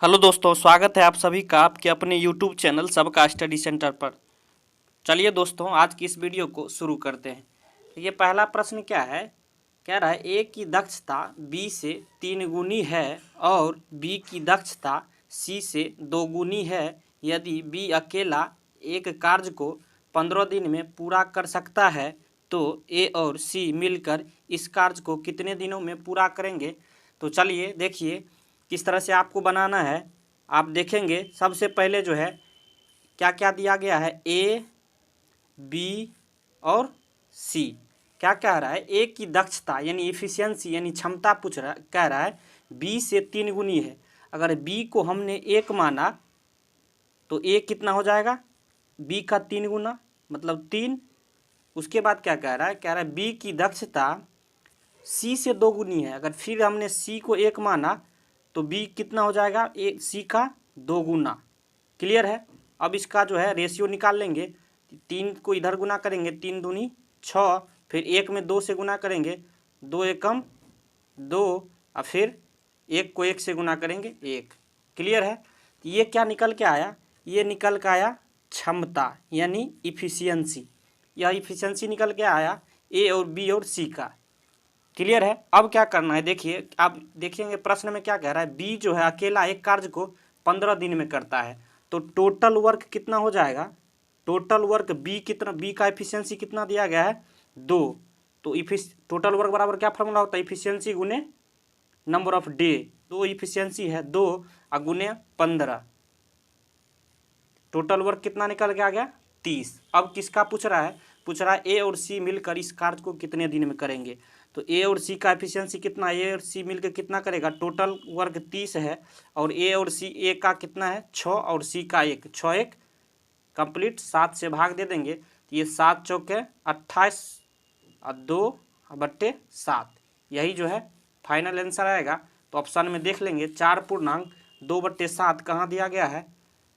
Hello दोस्तों, स्वागत है आप सभी का आपके अपने YouTube चैनल सबका स्टडी सेंटर पर। चलिए दोस्तों, आज की इस वीडियो को शुरू करते हैं। ये पहला प्रश्न क्या है, कह रहा है ए की दक्षता बी से 3 गुनी है और बी की दक्षता सी से 2 गुनी है। यदि बी अकेला एक कार्य को 15 दिन में पूरा कर सकता है तो ए और सी मिलकर इस कार्य को कितने दिनों में पूरा करेंगे। तो चलिए देखिए किस तरह से आपको बनाना है। आप देखेंगे सबसे पहले जो है क्या क्या दिया गया है, ए बी और सी। क्या कह रहा है, ए की दक्षता यानी इफिशियंसी यानी क्षमता कह रहा है बी से 3 गुनी है। अगर बी को हमने 1 माना तो ए कितना हो जाएगा, बी का 3 गुना मतलब 3। उसके बाद क्या कह रहा है, कह रहा है बी की दक्षता सी से 2 गुनी है। अगर फिर हमने सी को 1 माना तो बी कितना हो जाएगा, एक सी का 2 गुना। क्लियर है। अब इसका जो है रेशियो निकाल लेंगे। 3 को इधर गुना करेंगे, 3 दूनी 6, फिर 1 में 2 से गुना करेंगे, 2 एकम 2, और फिर 1 को 1 से गुना करेंगे 1। क्लियर है। तो ये क्या निकल के आया, ये निकल के आया क्षमता यानी इफिशियंसी। यह इफिशियंसी निकल के आया ए और बी और सी का। क्लियर है। अब क्या करना है, देखिए आप देखेंगे प्रश्न में क्या कह रहा है, बी जो है अकेला एक कार्य को 15 दिन में करता है तो टोटल वर्क कितना हो जाएगा। टोटल वर्क बी कितना, बी का एफिशिएंसी कितना दिया गया है 2। तो टोटल वर्क बराबर क्या फॉर्मूला होता है, इफिशियंसी गुने नंबर ऑफ डे। 2 इफिशियंसी है 2 और गुने 15, टोटल वर्क कितना निकल के आ गया 30। अब किसका पूछ रहा है, पूछ रहा है ए और सी मिलकर इस कार्य को कितने दिन में करेंगे। तो ए और सी का एफिशिएंसी कितना, ए और सी मिलकर कितना करेगा, टोटल वर्क 30 है और ए और सी, ए का कितना है 6 और सी का 1, 6 1 कंप्लीट, 7 से भाग दे देंगे तो ये 7 चौके 28 और 2/7, यही जो है फाइनल आंसर आएगा। तो ऑप्शन में देख लेंगे 4.2/7 कहाँ दिया गया है,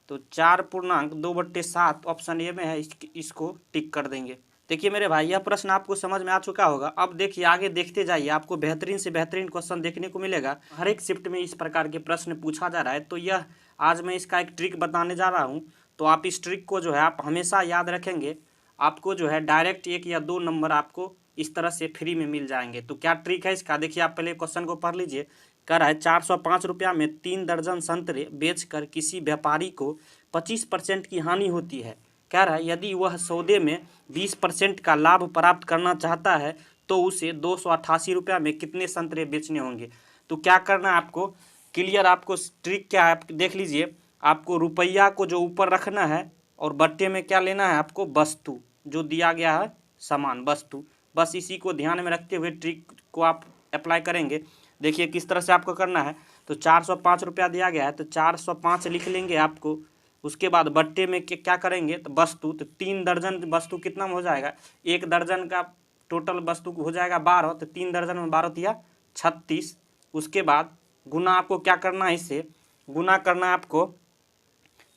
तो 4.2/7 ऑप्शन ए में है। इसको टिक कर देंगे। देखिए मेरे भाई, यह प्रश्न आपको समझ में आ चुका होगा। अब देखिए आगे देखते जाइए, आपको बेहतरीन से बेहतरीन क्वेश्चन देखने को मिलेगा। हर एक शिफ्ट में इस प्रकार के प्रश्न पूछा जा रहा है। तो यह आज मैं इसका एक ट्रिक बताने जा रहा हूँ। तो आप इस ट्रिक को जो है आप हमेशा याद रखेंगे, आपको जो है डायरेक्ट 1 या 2 नंबर आपको इस तरह से फ्री में मिल जाएंगे। तो क्या ट्रिक है इसका, देखिए आप पहले क्वेश्चन को पढ़ लीजिए। कह रहा है 405 रुपया में 3 दर्जन संतरे बेचकर किसी व्यापारी को 25% की हानि होती है। कह रहा है यदि वह सौदे में 20% का लाभ प्राप्त करना चाहता है तो उसे 288 रुपया में कितने संतरे बेचने होंगे। तो क्या करना है आपको, क्लियर, आपको ट्रिक क्या है आप देख लीजिए। आपको रुपया को जो ऊपर रखना है और बट्टे में क्या लेना है आपको, वस्तु जो दिया गया है, सामान वस्तु। बस इसी को ध्यान में रखते हुए ट्रिक को आप अप्लाई करेंगे। देखिए किस तरह से आपको करना है। तो 405 रुपया दिया गया है तो 405 लिख लेंगे आपको। उसके बाद बट्टे में क्या करेंगे, तो वस्तु, तो 3 दर्जन वस्तु कितना में हो जाएगा, 1 दर्जन का टोटल वस्तु हो जाएगा 12, तो 3 दर्जन में 12 दिया 36। उसके बाद गुना आपको क्या करना है, इससे गुना करना है आपको।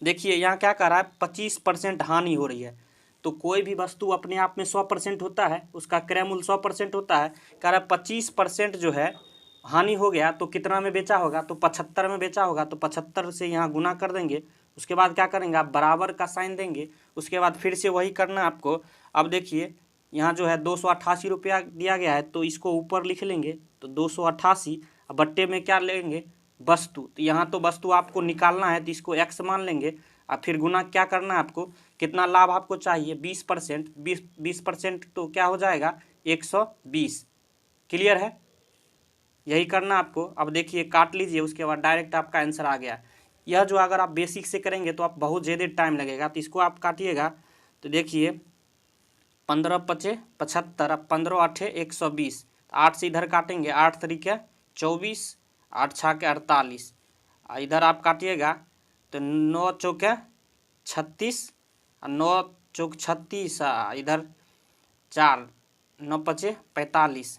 देखिए यहाँ क्या कर रहा है, 25% हानि हो रही है। तो कोई भी वस्तु अपने आप में 100% होता है, उसका क्रय मूल्य 100% होता है। कह रहा है 25% जो है हानि हो गया तो कितना में बेचा होगा, तो 75 में बेचा होगा। तो 75 से यहाँ गुना कर देंगे। उसके बाद क्या करेंगे, आप बराबर का साइन देंगे। उसके बाद फिर से वही करना आपको। अब देखिए यहाँ जो है 288 रुपया दिया गया है तो इसको ऊपर लिख लेंगे, तो 288। बट्टे में क्या लेंगे, वस्तु, तो यहाँ तो वस्तु आपको निकालना है तो इसको x मान लेंगे। और फिर गुना क्या करना है आपको, कितना लाभ आपको चाहिए 20%, 20% तो क्या हो जाएगा 120। क्लियर है, यही करना आपको। अब देखिए काट लीजिए, उसके बाद डायरेक्ट आपका आंसर आ गया। यह जो अगर आप बेसिक से करेंगे तो आप बहुत ज़्यादा टाइम लगेगा, तो इसको आप काटिएगा। तो देखिए 15 पचे 75, 15 8 120, 8 से इधर काटेंगे, 8 तरीके 24, 8 छः के 48, इधर आप काटिएगा तो 9 चौके 36, 9 चौक 36, इधर 4, 9 पचे 45,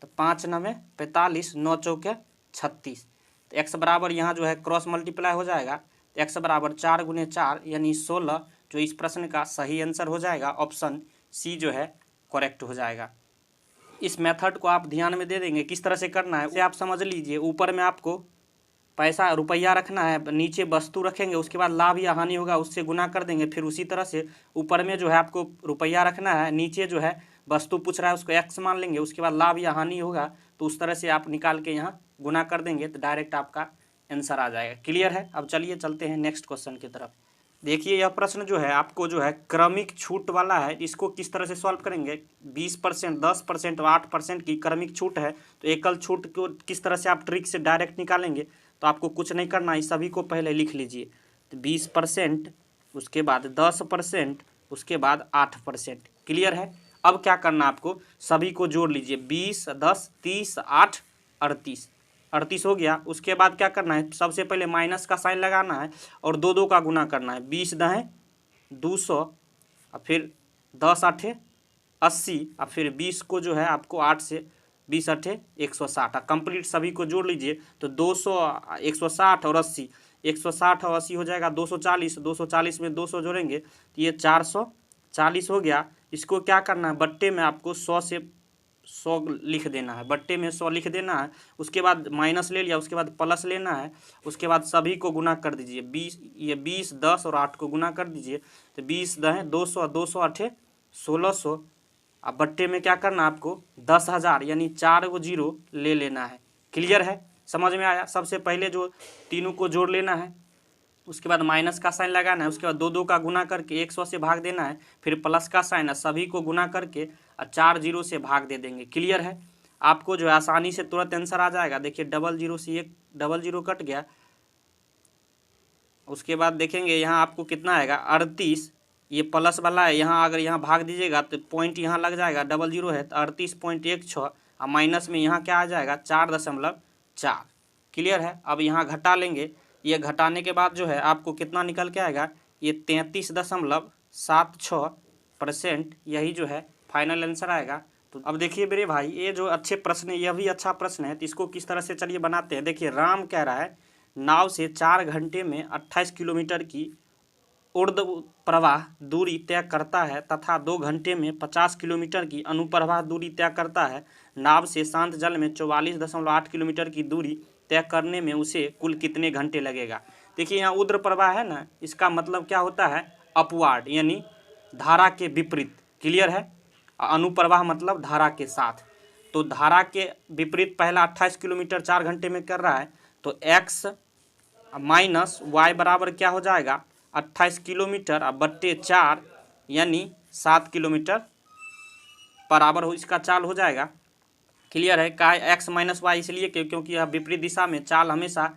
तो 5 9 45, 9 चौके 36। तो x बराबर यहाँ जो है क्रॉस मल्टीप्लाई हो जाएगा, तो x बराबर 4 गुने 4 यानी 16, जो इस प्रश्न का सही आंसर हो जाएगा। ऑप्शन सी जो है करेक्ट हो जाएगा। इस मेथड को आप ध्यान में दे देंगे किस तरह से करना है, उसे आप समझ लीजिए। ऊपर में आपको पैसा रुपया रखना है, नीचे वस्तु रखेंगे, उसके बाद लाभ या हानि होगा उससे गुना कर देंगे। फिर उसी तरह से ऊपर में जो है आपको रुपया रखना है, नीचे जो है वस्तु पूछ रहा है उसको x मान लेंगे, उसके बाद लाभ या हानि होगा तो उस तरह से आप निकाल के यहाँ गुना कर देंगे तो डायरेक्ट आपका आंसर आ जाएगा। क्लियर है। अब चलिए चलते हैं नेक्स्ट क्वेश्चन की तरफ। देखिए यह प्रश्न जो है आपको जो है क्रमिक छूट वाला है, इसको किस तरह से सॉल्व करेंगे। 20%, 10% और 8% की क्रमिक छूट है, तो एकल छूट को किस तरह से आप ट्रिक से डायरेक्ट निकालेंगे। तो आपको कुछ नहीं करना है, सभी को पहले लिख लीजिए। तो 20%, उसके बाद 10%, उसके बाद 8%। क्लियर है। अब क्या करना आपको, सभी को जोड़ लीजिए। 20, 10, 30, 8, 38, 38 हो गया। उसके बाद क्या करना है, सबसे पहले माइनस का साइन लगाना है और दो दो का गुना करना है। 20 दहें 200 और फिर 10 आठे 80 और फिर 20 को जो है आपको 8 से 20 अठे 160। कंप्लीट सभी को जोड़ लीजिए तो 200, 160 और 80, 160 और 80 हो जाएगा 240, 240 में 200 जोड़ेंगे तो ये 440 हो गया। इसको क्या करना है, बट्टे में आपको 100 से 100 लिख देना है, बट्टे में 100 लिख देना है। उसके बाद माइनस ले लिया, उसके बाद प्लस लेना है, उसके बाद सभी को गुना कर दीजिए। 20, ये 20, 10 और 8 को गुना कर दीजिए तो 20 दहें 200, 200 अठे 1600। अब बट्टे में क्या करना है आपको 10,000 यानी 4 को जीरो ले लेना है। क्लियर है, समझ में आया। सबसे पहले जो तीनों को जोड़ लेना है, उसके बाद माइनस का साइन लगाना है, उसके बाद दो दो का गुना करके 100 से भाग देना है, फिर प्लस का साइन है, सभी को गुना करके और 4 जीरो से भाग दे देंगे। क्लियर है। आपको जो है आसानी से तुरंत आंसर आ जाएगा। देखिए डबल जीरो से एक डबल जीरो कट गया। उसके बाद देखेंगे यहाँ आपको कितना आएगा 38, ये प्लस वाला है, यहाँ अगर यहाँ भाग दीजिएगा तो पॉइंट यहाँ लग जाएगा, डबल जीरो है तो 38.16 और माइनस में यहाँ क्या आ जाएगा 4.4। क्लियर है। अब यहाँ घटा लेंगे, ये घटाने के बाद जो है आपको कितना निकल के आएगा, ये 33.76%। यही जो है फाइनल आंसर आएगा। तो अब देखिए मेरे भाई, ये जो अच्छे प्रश्न है, यह भी अच्छा प्रश्न है, तो इसको किस तरह से चलिए बनाते हैं। देखिए राम कह रहा है नाव से 4 घंटे में 28 किलोमीटर की ऊर्ध्व प्रवाह दूरी तय करता है तथा 2 घंटे में 50 किलोमीटर की अनुप्रवाह दूरी तय करता है। नाव से शांत जल में 44.8 किलोमीटर की दूरी तय करने में उसे कुल कितने घंटे लगेगा। देखिए यहाँ ऊर्ध्व प्रवाह है ना, इसका मतलब क्या होता है अपवार्ड, यानी धारा के विपरीत। क्लियर है। अनुप्रवाह मतलब धारा के साथ। तो धारा के विपरीत पहला 28 किलोमीटर 4 घंटे में कर रहा है, तो x माइनस वाई बराबर क्या हो जाएगा 28 किलोमीटर और बट्टे 4 यानी 7 किलोमीटर बराबर हो, इसका चाल हो जाएगा। क्लियर है। का x माइनस वाई इसलिए क्योंकि यह विपरीत दिशा में चाल हमेशा,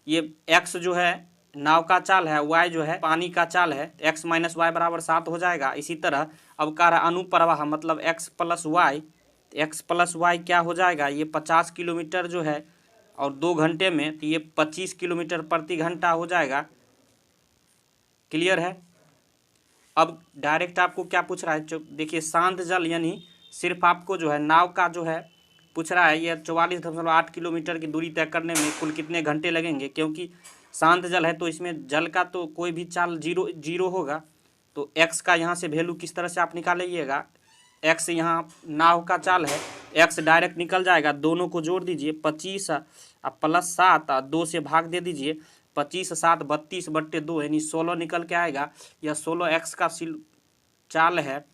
ये x जो है नाव का चाल है, y जो है पानी का चाल है, x माइनस वाई बराबर 7 हो जाएगा। इसी तरह अब कह रहा अनुप्रवाह मतलब x plus y, x plus y क्या हो जाएगा, ये 50 किलोमीटर जो है और 2 घंटे में तो ये 25 किलोमीटर प्रति घंटा हो जाएगा। क्लियर है। अब डायरेक्ट आपको क्या पूछ रहा है, देखिए शांत जल यानी सिर्फ आपको जो है नाव का जो है पूछ रहा है, यह 44.8 किलोमीटर की दूरी तय करने में कुल कितने घंटे लगेंगे। क्योंकि शांत जल है तो इसमें जल का तो कोई भी चाल जीरो होगा, तो x का यहाँ से वैल्यू किस तरह से आप निकालिएगा, x यहाँ नाव का चाल है, x डायरेक्ट निकल जाएगा, दोनों को जोड़ दीजिए 25 प्लस 7 2 से भाग दे दीजिए, 25 7 32 बट्टे 2 यानी 16 निकल के आएगा। यह 16 x का चाल है।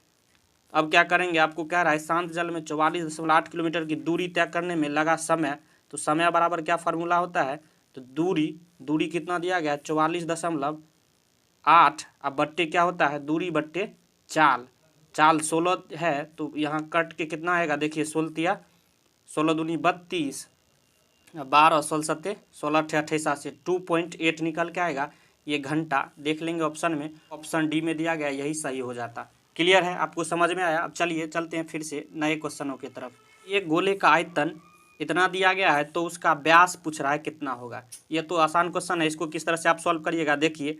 अब क्या करेंगे, आपको कह रहा है शांत जल में 44.8 किलोमीटर की दूरी तय करने में लगा समय, तो समय बराबर क्या फार्मूला होता है, तो दूरी कितना दिया गया 44.8 अब बट्टे क्या होता है दूरी बट्टे चाल 16 है, तो यहाँ कट के कितना आएगा, देखिए 16 16 दूनी 32, 12 16 सत्ते 16 88 से 2.8 निकल के आएगा। ये घंटा देख लेंगे ऑप्शन में, ऑप्शन डी में दिया गया, यही सही हो जाता। क्लियर है, आपको समझ में आया। अब चलिए चलते हैं फिर से नए क्वेश्चनों की तरफ। ये गोले का आयतन इतना दिया गया है तो उसका व्यास पूछ रहा है कितना होगा। ये तो आसान क्वेश्चन है, इसको किस तरह से आप सॉल्व करिएगा। देखिए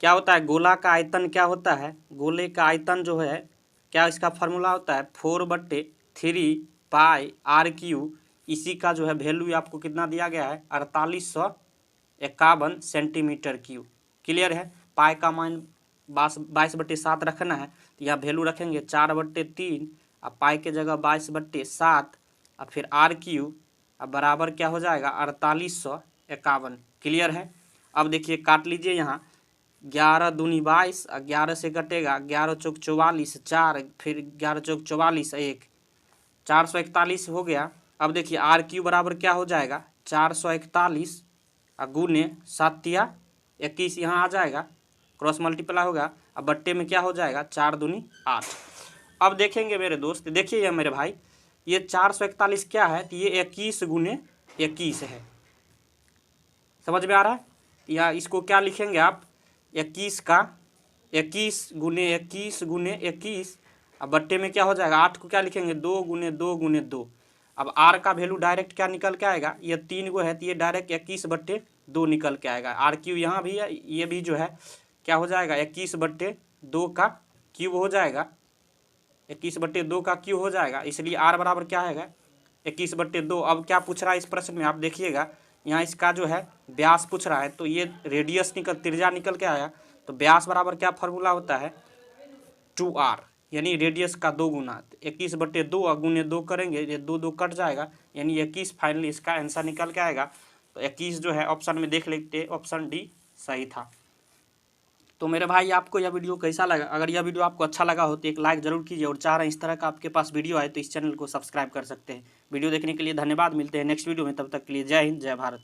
क्या होता है, गोला का आयतन क्या होता है, गोले का आयतन जो है क्या इसका फार्मूला होता है 4/3 पाई r3। इसी का जो है वैल्यू आपको कितना दिया गया है 4851 सेंटीमीटर क्यूब। क्लियर है। पाई का मान 22/7 रखना है, तो यह वैल्यू रखेंगे 4/3 और पाई के जगह 22/7 और फिर r3 अब बराबर क्या हो जाएगा 4800 51। क्लियर है। अब देखिए काट लीजिए यहाँ, 11 दूनी 22, 11 से कटेगा 11 चौक 44, 4, फिर 11 चौक 44, 1, 441 हो गया। अब देखिए आर क्यू बराबर क्या हो जाएगा, 441 गुने 7 तिया 21, यहाँ आ जाएगा, क्रॉस मल्टीप्लाई होगा। अब बट्टे में क्या हो जाएगा, 4 दूनी 8। अब देखेंगे मेरे दोस्त, देखिए ये मेरे भाई, ये 441 क्या है, तो ये 21 गुने 21 है। समझ में आ रहा है। या इसको क्या लिखेंगे आप, 21 का 21 गुने 21 गुने 21, अब बट्टे में क्या हो जाएगा, 8 को क्या लिखेंगे, 2 गुने 2 गुने 2। अब आर का वैल्यू डायरेक्ट क्या निकल के आएगा, ये 3 गो है तो ये डायरेक्ट 21/2 निकल के आएगा। आर क्यू यहाँ भी है, ये भी जो है क्या हो जाएगा, 21/2 का क्यूब हो जाएगा, 21/2 का क्यूब हो जाएगा। इसलिए आर बराबर क्या आएगा, 21/2। अब क्या पूछ रहा है इस प्रश्न में, आप देखिएगा यहाँ इसका जो है व्यास पूछ रहा है, तो ये रेडियस त्रिज्या निकल के आया। तो व्यास बराबर क्या फार्मूला होता है, 2r, यानी रेडियस का 2 गुना। 21/2 गुने 2 करेंगे, ये 2 2 कट जाएगा, यानी 21 फाइनली इसका आंसर निकल के आएगा। तो 21 जो है ऑप्शन में देख लेते, ऑप्शन डी सही था। तो मेरे भाई आपको यह वीडियो कैसा लगा, अगर यह वीडियो आपको अच्छा लगा हो तो एक लाइक जरूर कीजिए, और चाह रहे हैं इस तरह का आपके पास वीडियो आए तो इस चैनल को सब्सक्राइब कर सकते हैं। वीडियो देखने के लिए धन्यवाद, मिलते हैं नेक्स्ट वीडियो में, तब तक के लिए जय हिंद जय भारत।